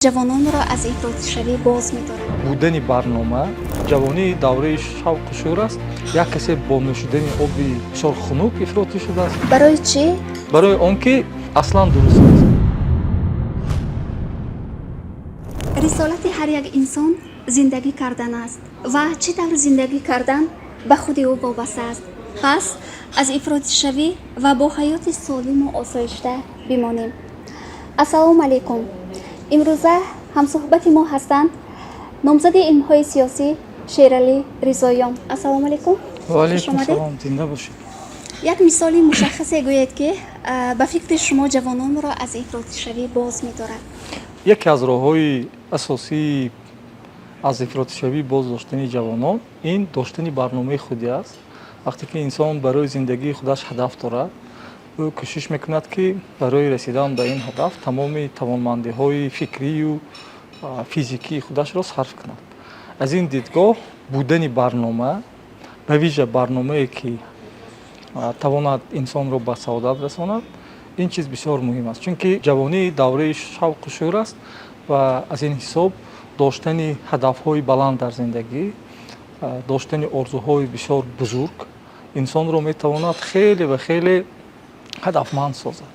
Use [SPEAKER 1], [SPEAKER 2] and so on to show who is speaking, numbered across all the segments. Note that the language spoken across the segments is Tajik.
[SPEAKER 1] ҷавононро аз ифротшавӣ боз медорад.
[SPEAKER 2] Будани барнома ҷавонии давраи шавқу шӯр аст. Як касе бо нӯшидани оби бисёр хунук ифротӣ шудааст.
[SPEAKER 1] Барои чӣ?
[SPEAKER 2] Барои он ки аслан дуруст нест.
[SPEAKER 1] Рисолати ҳар як инсон зиндагӣ кардан аст ва чӣ тавр зиндагӣ кардан ба худи ӯ вобаста аст. пас аз ифротшавӣ ва бо ҳаёти солиму осоишта бимонем. Ассалому алайкум. имрӯза ҳамсуҳбати мо ҳастанд номзади илмҳои сиёсӣ Шералӣ Ризоён. Ассалому алайкум.
[SPEAKER 2] Ва алайкум салом, зинда бошед.
[SPEAKER 1] як мисоли мушаххасе гӯед ки ба фикри шумо ҷавононро аз ифротшавӣ боз медорад.
[SPEAKER 2] Яке аз роҳҳои асосии аз ифротшавӣ боз доштани ҷавонон ин доштани барномаи худи аст. вақте ки инсон барои зиндагии худаш ҳадаф дорад, ӯ кӯшиш мекунад ки барои расидан ба ин ҳадаф тамоми тавонмандиҳои фикрию физикии худашро сарф кунад. аз ин дидгоҳ будани барнома, ба виҷа барномае ки тавонад инсонро ба саодат расонад, ин чиз бисёр муҳим аст. чунки ҷавонӣ давраи шавқу шӯр аст ва аз ин ҳисоб доштани ҳадафҳои баланд дар зиндагӣ, доштани орзуҳои бисёр бузург инсонро метавонад хеле ва хеле ҳадафманд созад.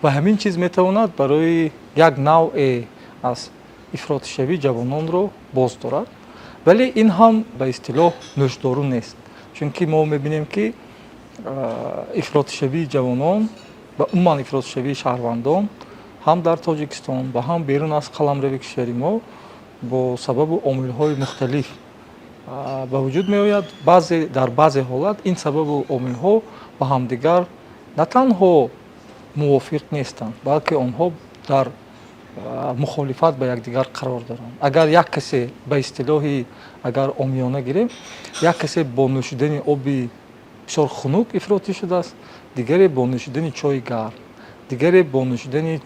[SPEAKER 2] ва ҳамин чиз метавонад барои як навъе аз ифротшавӣ ҷавононро боз дорад. вале ин ҳам ба истилоҳ нӯшдору нест. чунки мо мебинем ки ифротшавии ҷавонон ва умуман ифротшавии шаҳрвандон ҳам дар Тоҷикистон ва ҳам берун аз қаламрави кишвари мо бо сабабу омилҳои мухталиф ба вуҷуд меояд. дар баъзе ҳолат ин сабабу омилҳо ба ҳамдигар на танҳо мувофиқ нестанд, балки онҳо дар мухолифат ба якдигар қарор доранд. агар як касе ба истилоҳи агар омиёна гирем, як касе бо нӯшидани оби бисёр хунук ифротӣ шудааст, дигаре бо нӯшидани чойи гарм, дигаре бо нӯшидани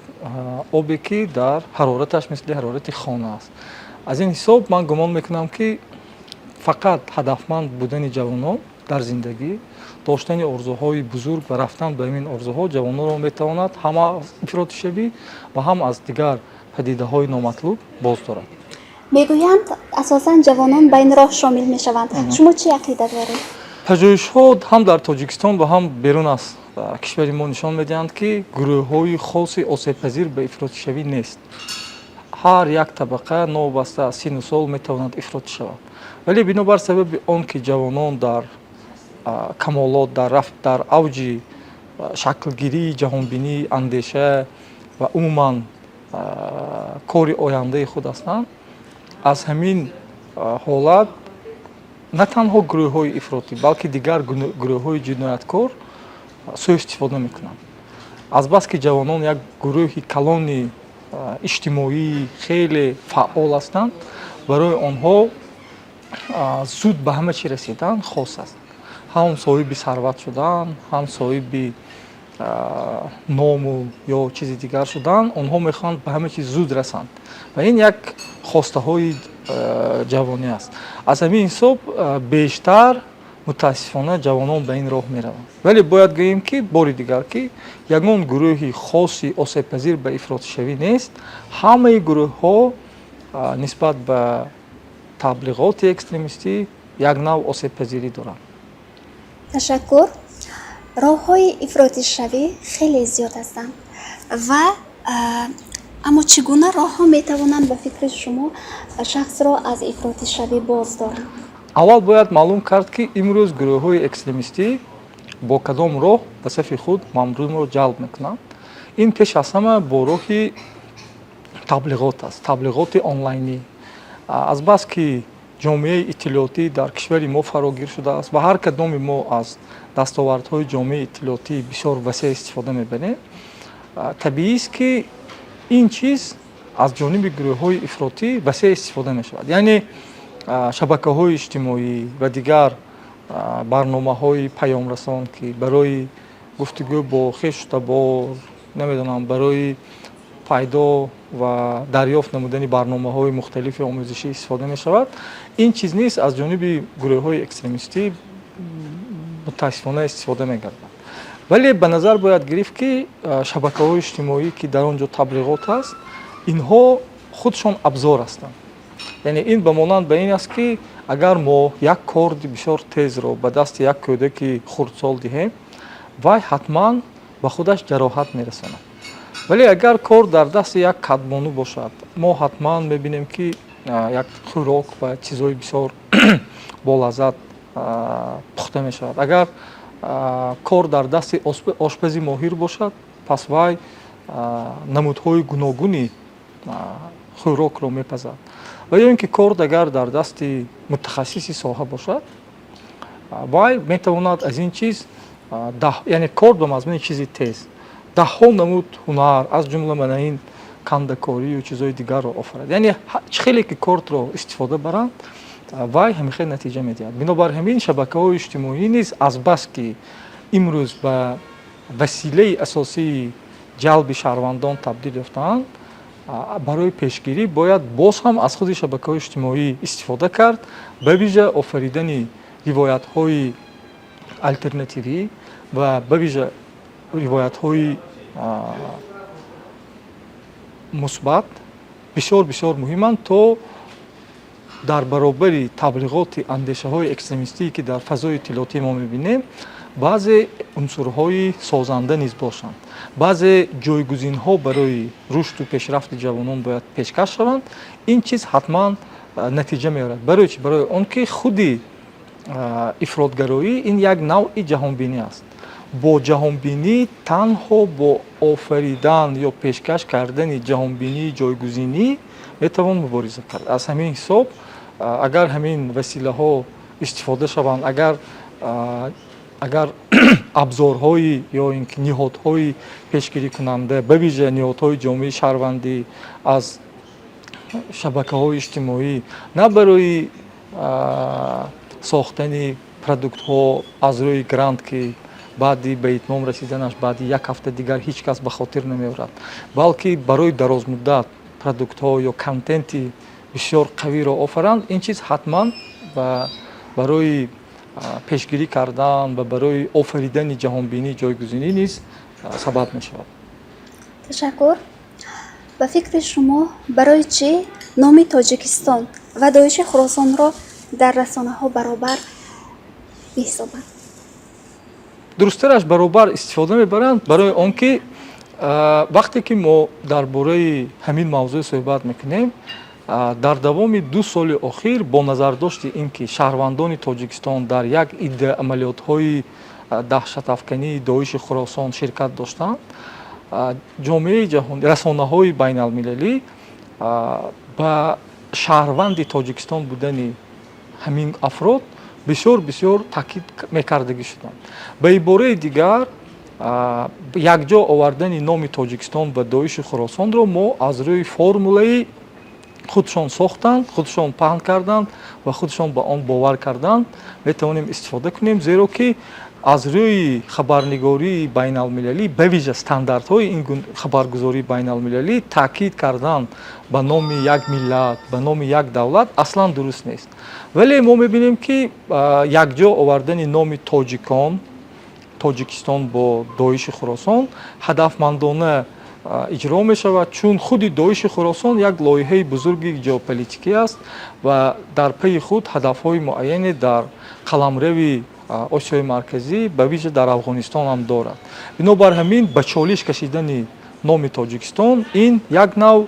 [SPEAKER 2] обе ки дар ҳарораташ мисли ҳарорати хона аст. аз ин ҳисоб ман гумон мекунам ки фақат ҳадафманд будани ҷавонон дар зиндагӣ, доштани орзуҳои бузург ва рафтан ба ин орзуҳо ҷавононро метавонад ҳам аз ифротшавӣ ва ҳам аз дигар падидаҳои номатлуб боз дорад.
[SPEAKER 1] мегӯянд асосан ҷавонон ба ин роҳ шомил мешаванд. шумо чӣ ақида доред?
[SPEAKER 2] пажӯҳишҳо ҳам дар Тоҷикистон ва ҳам берун аз кишвари мо нишон медиҳанд ки гурӯҳҳои хоси осебпазир ба ифротшавӣ нест. ҳар як табақа новобаста аз сину сол метавонад ифротӣ шавад. вале бинобар сабаби он ки ҷавонон дар камолот, дар авҷи шаклгирии ҷаҳонбинии андеша ва умуман кори ояндаи худ ҳастанд, аз ҳамин ҳолат на танҳо гурӯҳҳои ифротӣ, балки дигар гурӯҳҳои ҷинояткор сӯъистифода мекунанд. азбас ки ҷавонон як гурӯҳи калони иҷтимоии хеле фаъол ҳастанд, барои онҳо зуд ба ҳама чӣ расидан хос аст. ҳам соҳиби сарват шудан, ҳам соҳиби ному ё чизи дигар шудан, онҳо мехоҳанд ба ҳама чиз зуд расанд. ва ин як хостаҳои ҷавонӣ аст. аз ҳамин ҳисоб бештар мутаассифона ҷавонон ба ин роҳ мераванд. вале бояд гӯем ки бори дигар ки ягон гурӯҳи хоси осебпазир ба ифротшавӣ нест. ҳамаи гурӯҳҳо нисбат ба таблиғоти экстремистӣ як навъ осебпазирӣ доранд.
[SPEAKER 1] ташаккур. роҳҳои ифротишавӣ хеле зиёд ҳастанд ва аммо чӣ гуна роҳҳо метавонанд ба фикри шумо шахсро аз ифротишавӣ боз доранд?
[SPEAKER 2] аввал бояд маълум кард ки имрӯз гурӯҳҳои экстремистӣ бо кадом роҳ ба сафи худ мардумро ҷалб мекунанд. ин пеш аз ҳама бо роҳи таблиғот аст, таблиғоти онлайнӣ. азбас ки ҷомеаи иттилоотӣ дар кишвари мо фарогир шудааст ва ҳар кадоми мо аз дастовардҳои ҷомеаи иттилоотӣ бисёр васеъ истифода мебарем, табиист ки ин чиз аз ҷониби гурӯҳҳои ифротӣ васеъ истифода мешавад. яъне шабакаҳои иҷтимоӣ ва дигар барномаҳои паёмрасон ки барои гуфтугӯ бо хештабор, намедонам, барои пайдо ва дарёфт намудани барномаҳои мухталифи омӯзишӣ истифода мешавад. ин чиз низ аз ҷониби гурӯҳҳои экстремистӣ мутаассифона истифода мегардад. вале ба назар бояд гирифт ки шабакаҳои иҷтимоӣ ки дар он ҷо таблиғот аст, инҳо худшон абзор ҳастанд. яъне ин ба монанд ба ин аст ки агар мо як корди бисёр тезро ба дасти як кӯдаки хурдсол диҳем, вай ҳатман ба худаш ҷароҳат мерасонад. вале агар кор дар дасти як кадбону бошад, мо ҳатман мебинем ки як хӯрок ва чизҳои бисёр болаззат пухта мешавад. агар кор дар дасти ошпази моҳир бошад, пас вай намудҳои гуногуни хӯрокро мепазад. ва ё ин ки кор агар дар дасти мутахассиси соҳа бошад, вай метавонад аз ин чиз яъне кор ба мазмуни чизи тез даҳҳо намуд ҳунар аз ҷумла манаин кандакорию чизҳои дигарро офарад. яъне чӣ хеле ки кортро истифода баранд, вай ҳамихел натиҷа медиҳад. бинобар ҳамин шабакаҳои иҷтимоӣ низ азбас ки имрӯз ба василаи асосии ҷалби шаҳрвандон табдил ёфтаанд, барои пешгирӣ бояд боз ҳам аз худи шабакаҳои иҷтимоӣ истифода кард, ба вижа офаридани ривоятҳои алтернативӣ ва ба вижа ривоятҳои мусбат бисёр бисёр муҳиманд, то дар баробари таблиғоти андешаҳои экстремистие ки дар фазои иттилоотӣ мо мебинем, баъзе унсурҳои созанда низ бошанд, баъзе ҷойгузинҳо барои рушду пешрафти ҷавонон бояд пешкаш шаванд. ин чиз ҳатман натиҷа меорад. барои чӣ? барои он ки худи ифротгароӣ ин як навъи ҷаҳонбинӣ аст. бо ҷаҳонбинӣ танҳо бо офаридан ё пешкаш кардани ҷаҳонбинии ҷойгузинӣ метавон мубориза кард. аз ҳамин ҳисоб агар ҳамин василаҳо истифода шаванд, агар абзорҳои ё ин ки ниҳодҳои пешгирикунанда, ба вижа ниҳодҳои ҷомеаи шаҳрвандӣ аз шабакаҳои иҷтимоӣ на барои сохтани продуктҳо аз рӯи грант ки баъди ба итмом расиданаш баъди як ҳафта дигар ҳеҷ кас ба хотир намеорад, балки барои дарозмуддат продуктҳо ё контенти бисёр қавиро офаранд, ин чиз ҳатман барои пешгирӣ кардан ва барои офаридани ҷаҳонбинии ҷойгузинӣ низ сабаб мешавад.
[SPEAKER 1] ташаккур. ба фикри шумо барои чӣ номи Тоҷикистон ва доиши Хуросонро дар расонаҳо баробар меҳисобанд?
[SPEAKER 2] дурусттараш баробар истифода мебаранд, барои он ки вақте ки мо дар бораи ҳамин мавзӯъ суҳбат мекунем, дар давоми 2 соли охир бо назардошти ин ки шаҳрвандони Тоҷикистон дар як идда амалиётҳои даҳшатафкании доиши Хуросон ширкат доштанд, ҷомеаи ҷаҳонӣ, расонаҳои байналмилалӣ ба шаҳрванди Тоҷикистон будани ҳамин афрод бисёр бисёр таъкид мекардагӣ шуданд. ба ибораи дигар, якҷо овардани номи Тоҷикистон ва доиши Хуросонро мо аз рӯи формулаи худшон сохтанд, худшон паҳн карданд ва худшон ба он бовар карданд метавонем истифода кунем, зеро ки аз рӯи хабарнигории байналмилалӣ, ба вижа стандартҳои ин хабаргузории байналмилалӣ таъкид кардан ба номи як миллат, ба номи як давлат аслан дуруст нест. вале мо мебинем ки якҷо овардани номи Тоҷикистон бо доиши Хуросон ҳадафмандона иҷро мешавад, чун худи доиши Хуросон як лоиҳаи бузурги ҷеополитикӣ аст ва дар паи худ ҳадафҳои муайяне дар қаламрави Осиёи марказӣ, ба вижа дар Афғонистон ҳам дорад. бинобар ҳамин ба чолиш кашидани номи Тоҷикистон ин як нав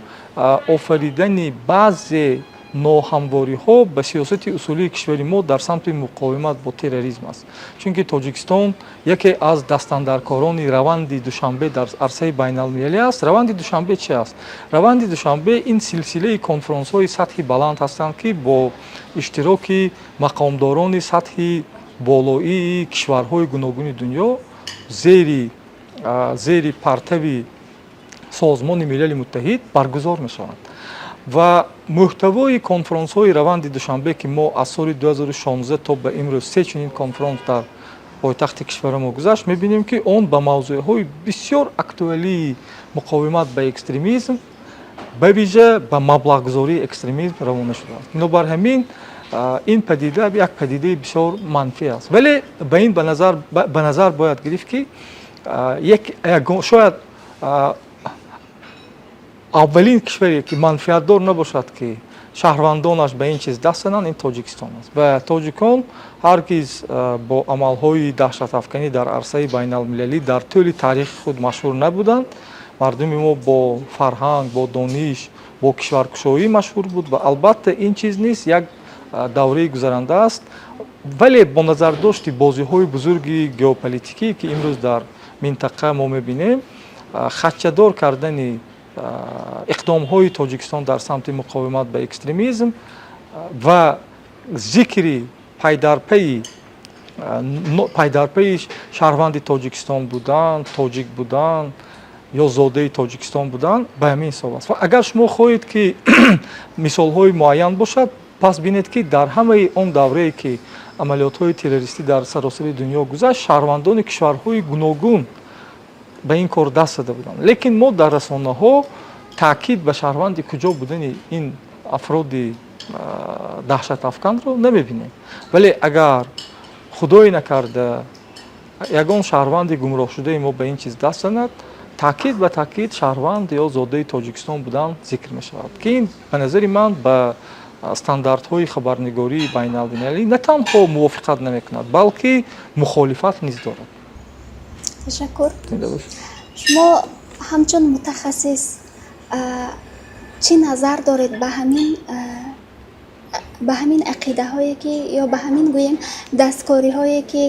[SPEAKER 2] офаридани баъзе ноҳамвориҳо ба сиёсати усулии кишвари мо дар самти муқовимат бо терроризм аст. чунки Тоҷикистон яке аз дастандаркорони раванди душанбе дар арсаи байналмилалӣ аст. раванди душанбе чи аст? раванди душанбе ин силсилаи конференсҳои сатҳи баланд ҳастанд ки бо иштироки мақомдорони сатҳи болоии кишварҳои гуногуни дунё зери партави созмони милали муттаҳид баргузор мешаванд. ва муҳтавои конференсҳои раванди душанбе ки мо аз соли 2016 то ба имрӯз 3 чунин конференс дар пойтахти кишвари мо гузашт, мебинем ки он ба мавзӯъҳои бисёр актуалии муқовимат ба экстремизм, ба вижа ба маблағгузории экстремизм равона шудааст. бинобар ҳамин ин падида як падидаи бисёр манфӣ аст. вале ба ин ба назар бояд гирифт ки шояд аввалин кишваре ки манфиатдор набошад ки шаҳрвандонаш ба ин чиз даст зананд, ин Тоҷикистон аст. Ва тоҷикон ҳаргиз бо амалҳои даҳшатафканӣ дар арсаи байналмилалӣ дар тӯли таърихи худ машҳур набуданд. Мардуми мо бо фарҳанг, бо дониш, бо кишваркушоӣ машҳур буд ва албатта ин чиз низ як давраи гузаранда аст. Вале бо назардошти бозиҳои бузурги геополитикӣ ки имрӯз дар минтақа мо мебинем, хаччадор кардани иқдомҳои Тоҷикистон дар самти муқовимат ба экстремизм ва зикри пайдарпаи шаҳрванди Тоҷикистон будан, тоҷик будан ё зодаи Тоҷикистон будан ба ҳамин ҳисоб аст. Ва агар шумо хоҳед ки мисолҳои муайян бошад, пас бинед ки дар ҳамаи он даврае ки амалиётҳои террористӣ дар саросари дунё гузашт, шаҳрвандони кишварҳои гуногун ба ин кор даст зада буданд. Лекин мо дар расонаҳо таъкид ба шаҳрванди куҷо будани ин афроди даҳшатафканро намебинем. Вале агар худое накарда ягон шаҳрванди гумроҳшудаи мо ба ин чиз даст занад, таъкид ба таъкид шаҳрванд ё зодаи Тоҷикистон будан зикр мешавад, ки ин ба назари ман ба стандартҳои хабарнигории байналмилалӣ на танҳо мувофиқат намекунад, балки мухолифат низ дорад.
[SPEAKER 1] Ташаккур. Шумо ҳамчун мутахассис чӣ назар доред ба ҳамин ақидаҳое ки ё ба ҳамин гӯем дасткориҳое ки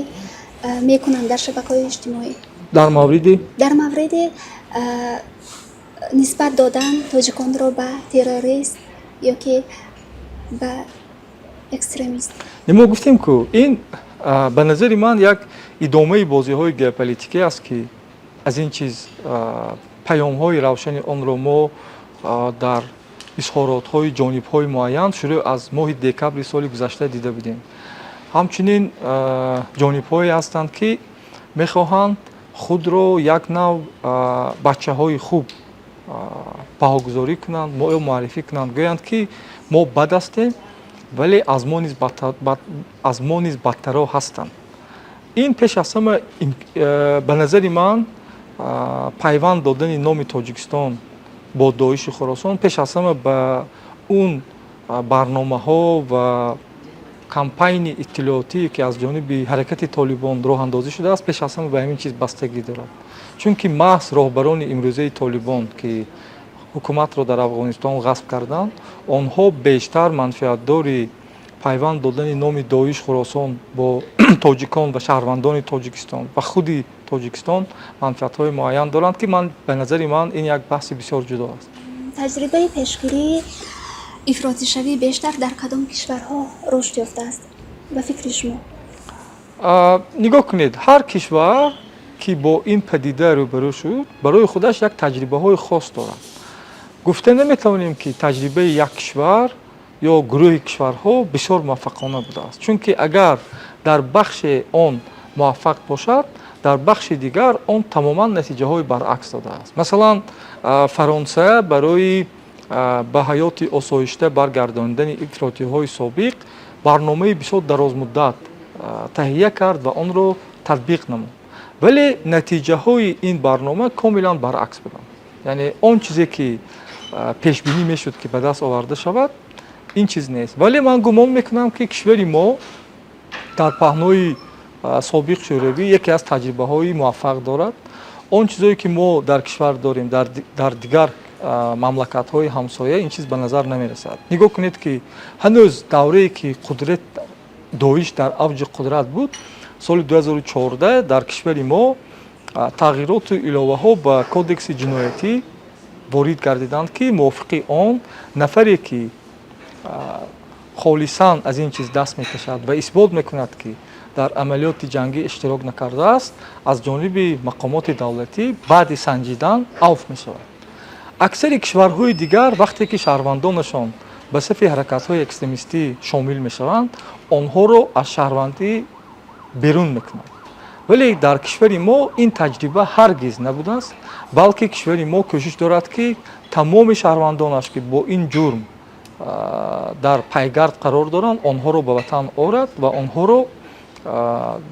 [SPEAKER 1] мекунанд дар шабакаҳои иҷтимоӣ
[SPEAKER 2] дар
[SPEAKER 1] мавриди нисбат додан тоҷиконро ба террорист ё ки ба экстремист?
[SPEAKER 2] Мо гуфтем ку ин ба назари ман як идомаи бозиҳои геополитикӣ аст ки аз ин чиз паёмҳои равшани онро мо дар изҳоротҳои ҷонибҳои муайян шурӯъ аз моҳи декабри соли гузашта дида будем. Ҳамчунин ҷонибҳое ҳастанд ки мехоҳанд худро як нав бачаҳои хуб баҳогузорӣ кунанд, ё муаррифӣ кунанд, гӯянд ки мо бад ҳастем, вале аз мо низ бадтарҳо ҳастанд. Ин пеш аз ҳама ба назари ман пайванд додани номи Тоҷикистон бо Доиши Хӯросон пеш аз ҳама ба он барномаҳо ва кампайни иттилоотие ки аз ҷониби ҳаракати Толибон роҳандозӣ шудааст, пеш аз ҳама ба ҳамин чиз бастагӣ дорад. Чунки маҳз роҳбарони имрӯзаи Толибон ки ҳукуматро дар Афғонистон ғасб карданд, онҳо бештар манфиатдори пайванд додани номи Доиш Хӯросон бо тоҷикон ва шаҳрвандони Тоҷикистон ва худи Тоҷикистон манфиатҳои муайян доранд, ки ба назари ман ин як баҳси бисёр ҷудо аст.
[SPEAKER 1] Таҷрибаи пешгирии ифротишавӣ бештар дар кадом кишварҳо рушд ёфтааст ба фикри шумо?
[SPEAKER 2] Нигоҳ кунед, ҳар кишвар ки бо ин падида рӯбарӯ шуд, барои худаш як таҷрибаҳои хос дорад. Гуфта наметавонем ки таҷрибаи як кишвар ё гурӯҳи кишварҳо бисёр муваффақона будааст. Чунки агар дар бахше он муваффақ бошад, дар бахши дигар он тамоман натиҷаҳои баръакс додааст. Масалан, Фаронса барои ба ҳаёти осоишта баргардондани ифротиҳои собиқ барномаи бисёр дарозмуддат таҳия кард ва онро татбиқ намуд. Вале натиҷаҳои ин барнома комилан баръакс буданд. Яъне он чизе ки пешбинӣ мешуд ки ба даст оварда шавад, ин чиз нест. Вале ман гумон мекунам ки кишвари мо дар паҳнои собиқ шӯравӣ яке аз таҷрибаҳои муваффақ дорад. Он чизое ки мо дар кишвар дорем, дар дигар мамлакатҳои ҳамсоя ин чиз ба назар намерасад. Нигоҳ кунед ки ҳанӯз даврае ки қудрат Доиш дар авҷи қудрат буд, соли 2014 дар кишвари мо тағйироту иловаҳо ба кодекси ҷиноятӣ ворид гардиданд, ки мувофиқи он нафаре ки холисан аз ин чиз даст мекашад ва исбот мекунад ки дар амалиёти ҷангӣ иштирок накардааст, аз ҷониби мақомоти давлатӣ баъди санҷидан авф мешавад. аксари кишварҳои дигар вақте ки шаҳрвандонашон ба сафи ҳаракатҳои экстремистӣ шомил мешаванд, онҳоро аз шаҳрвандӣ берун мекунанд. Вале дар кишвари мо ин таҷриба ҳаргиз набудааст, балки кишвари мо кӯшиш дорад ки тамоми шаҳрвандонаш ки бо ин ҷурм дар пайгард қарор доранд, онҳоро ба ватан орад ва онҳоро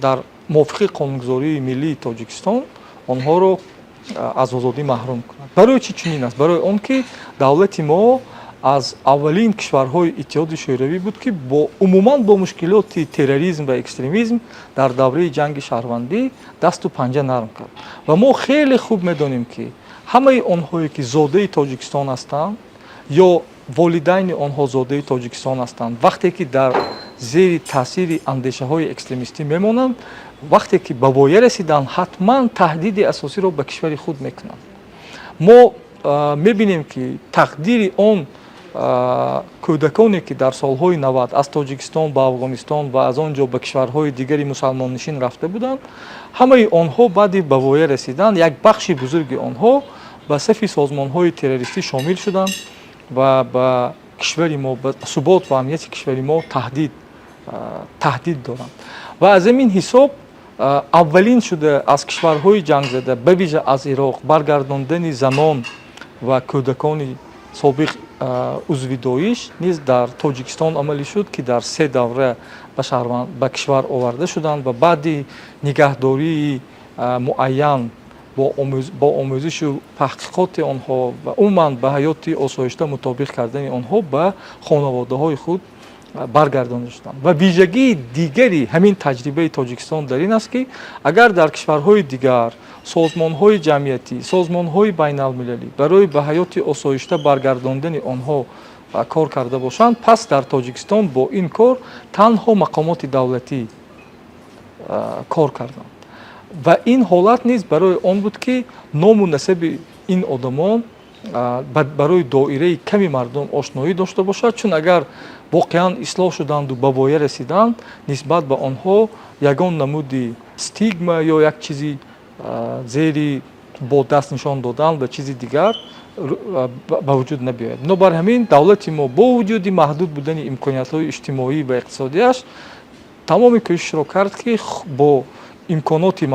[SPEAKER 2] дар мувофиқи қонунгузории миллии Тоҷикистон онҳоро аз озодӣ маҳрум кунад. Барои чӣ чунин аст? Барои он ки давлати мо аз аввалин кишварҳои Иттиҳоди Шӯравӣ буд ки умуман бо мушкилоти терроризм ва экстремизм дар давраи ҷанги шаҳрвандӣ дасту панҷа нарм кард. Ва мо хеле хуб медонем ки ҳамаи онҳое ки зодаи Тоҷикистон ҳастанд ё волидайни онҳо зодаи Тоҷикистон ҳастанд, вақте ки дар зери таъсири андешаҳои экстремистӣ мемонанд, вақте ки ба воя расиданд, ҳатман таҳдиди асосиро ба кишвари худ мекунанд. Мо мебинем ки тақдири он кӯдаконе ки дар солҳои 90 аз Тоҷикистон ба Афғонистон ва аз он ҷо ба кишварҳои дигари мусалмоннишин рафта буданд, ҳамаи онҳо баъди ба воя расидан, як бахши бузурги онҳо ба сафи созмонҳои террористӣ шомил шуданд ва ба кишвари мо, ба субот ва амнияти кишвари мо таҳдид доранд. Ва аз ҳамин ҳисоб аввалин шуда аз кишварҳои ҷангзада, ба вижа аз Ироқ, баргардондани занон ва кӯдакони собиқ узви Доиш низ дар Тоҷикистон амалӣ шуд, ки дар 3 давра ба кишвар оварда шуданд ва баъди нигаҳдории муайян бо омӯзишу таҳқиқоти онҳо ва умуман ба ҳаёти осоишта мутобиқ кардани онҳо ба хонаводаҳои худ баргардонда шуданд. Ва вижагии дигари ҳамин таҷрибаи Тоҷикистон дар ин аст ки агар дар кишварҳои дигар созмонҳои ҷамъиятӣ, созмонҳои байналмилалӣ барои ба ҳаёти осоишта баргардондани онҳо кор карда бошанд, пас дар Тоҷикистон бо ин кор танҳо мақомоти давлатӣ кор карданд. Ва ин ҳолат низ барои он буд ки ному насаби ин одамон барои доираи ками мардум ошноӣ дошта бошад, чун агар воқеан ислоҳ шуданду ба воя расиданд, нисбат ба онҳо ягон намуди стигма ё як чизи зери бо даст нишон додан ва чизи дигар ба вуҷуд набиёяд. Бинобар ҳамин давлати мо бо вуҷуди маҳдуд будани имкониятҳои иҷтимоӣ ва иқтисодияш тамоми кӯшишро кард ки бо имконоти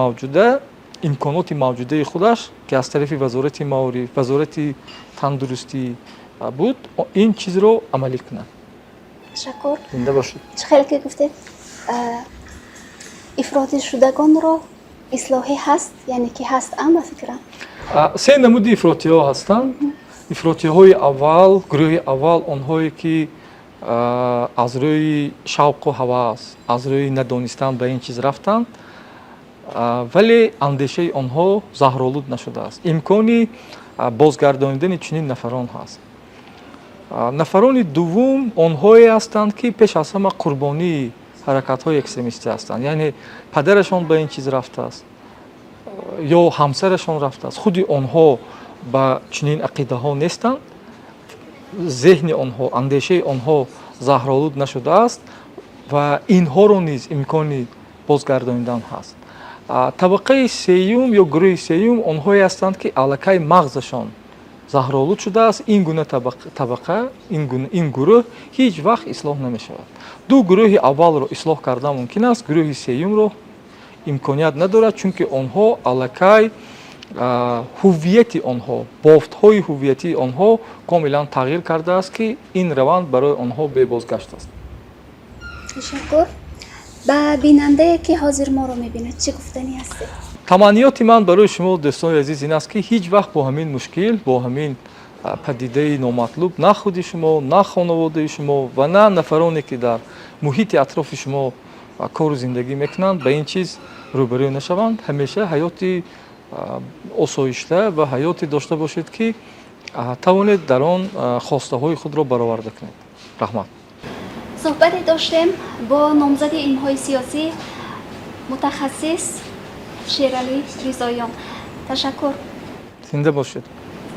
[SPEAKER 2] мавҷудаи худаш ки аз тарафи вазорати маориф, вазорати тандурустӣ буд, ин чизро амалӣ кунад.
[SPEAKER 1] Ташаккур.
[SPEAKER 2] Зинда бошед.
[SPEAKER 1] Чӣ хеле ки гуфтед, ифротишудагонро ислоҳӣ ҳаст, яъне ки ҳаст ба фикрам?
[SPEAKER 2] 3 намуди ифротиҳо ҳастанд. Ифротиҳои аввал, гурӯҳи аввал онҳое ки аз рӯи шавқу ҳавас, аз рӯи надонистан ба ин чиз рафтанд, вале андешаи онҳо заҳролуд нашудааст. Имкони бозгардонидани чунин нафарон ҳаст. Нафарони дуввум онҳое ҳастанд ки пеш аз ҳама қурбонии ҳаракатҳои экстремистӣ ҳастанд, яъне падарашон ба ин чиз рафтааст ё ҳамсарашон рафтааст. Худи онҳо ба чунин ақидаҳо нестанд, зеҳни онҳо, андешаи онҳо заҳролуд нашудааст ва инҳоро низ имкони бозгардонидан ҳаст. Табақаи сеюм ё гурӯҳи сеюм онҳое ҳастанд ки аллакай мағзашон заҳролуд шудааст. Ин гуна табақа, ин гурӯҳ ҳеҷ вақт ислоҳ намешавад. Ду гурӯҳи аввалро ислоҳ кардан мумкин аст, гурӯҳи сеюмро имконият надорад, чунки онҳо аллакай ҳуввияти онҳо, бофтҳои ҳуввиятии онҳо комилан тағйир кардааст, ки ин раванд барои онҳо бебозгашт аст.
[SPEAKER 1] Ташаккур. Ба бинандае ки ҳозир моро мебинад чӣ гуфтанӣ ҳастед?
[SPEAKER 2] Таманниёти ман барои шумо дӯстони азиз ин аст ки ҳеҷ вақт бо ҳамин мушкил, бо ҳамин падидаи номатлуб на худи шумо, на хонаводаи шумо ва на нафароне ки дар муҳити атрофи шумо кору зиндагӣ мекунанд ба ин чиз рӯбарӯ нашаванд. Ҳамеша ҳаёти осоишта ва ҳаёте дошта бошед ки тавонед дар он хостаҳои худро бароварда кунед. Раҳмат.
[SPEAKER 1] Суҳбате доштем бо номзади илмҳои сиёсӣ мутахассис Шералӣ Ризоён. Ташаккур.
[SPEAKER 2] Зинда бошед.